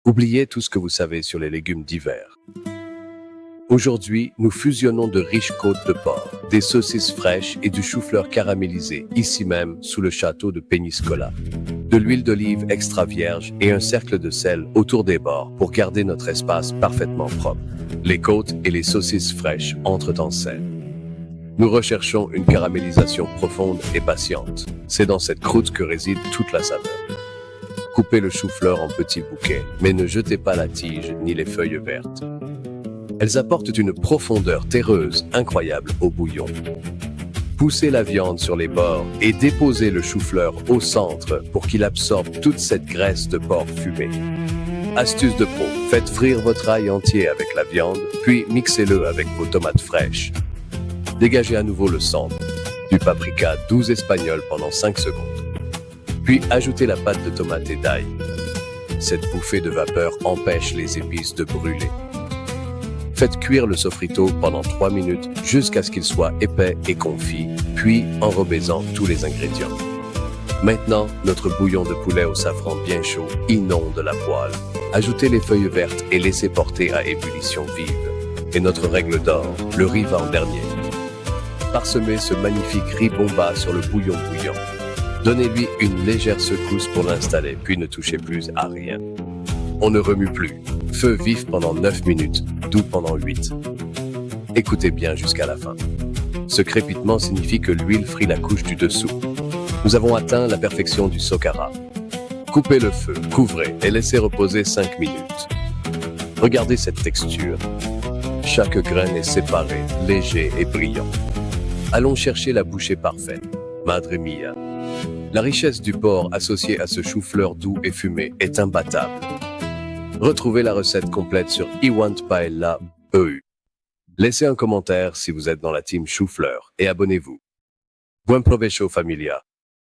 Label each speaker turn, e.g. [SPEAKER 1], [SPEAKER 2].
[SPEAKER 1] Oubliez tout ce que vous savez sur les légumes d'hiver. Aujourd'hui, nous fusionnons de riches côtes de porc, des saucisses fraîches et du chou-fleur caramélisé, ici même, sous le château de Peñíscola. De l'huile d'olive extra vierge et un cercle de sel autour des bords pour garder notre espace parfaitement propre. Les côtes et les saucisses fraîches entrent en scène. Nous recherchons une caramélisation profonde et patiente. C'est dans cette croûte que réside toute la saveur. Coupez le chou-fleur en petits bouquets, mais ne jetez pas la tige ni les feuilles vertes. Elles apportent une profondeur terreuse incroyable au bouillon. Poussez la viande sur les bords et déposez le chou-fleur au centre pour qu'il absorbe toute cette graisse de porc fumé. Astuce de pro, faites frire votre ail entier avec la viande, puis mixez-le avec vos tomates fraîches. Dégagez à nouveau le centre, du paprika doux espagnol pendant 5 secondes. Puis ajoutez la pâte de tomate et d'ail. Cette bouffée de vapeur empêche les épices de brûler. Faites cuire le sofrito pendant 3 minutes jusqu'à ce qu'il soit épais et confit, puis enrobez-en tous les ingrédients. Maintenant, notre bouillon de poulet au safran bien chaud inonde la poêle. Ajoutez les feuilles vertes et laissez porter à ébullition vive. Et notre règle d'or, le riz va en dernier. Parsemez ce magnifique riz bomba sur le bouillon bouillant. Donnez-lui une légère secousse pour l'installer, puis ne touchez plus à rien. On ne remue plus. Feu vif pendant 9 minutes, doux pendant 8. Écoutez bien jusqu'à la fin. Ce crépitement signifie que l'huile frit la couche du dessous. Nous avons atteint la perfection du socara. Coupez le feu, couvrez et laissez reposer 5 minutes. Regardez cette texture. Chaque graine est séparée, léger et brillant. Allons chercher la bouchée parfaite. Madre mia. La richesse du porc associée à ce chou-fleur doux et fumé est imbattable. Retrouvez la recette complète sur iwantpaella.eu. Laissez un commentaire si vous êtes dans la team chou-fleur et abonnez-vous. Buen provecho familia.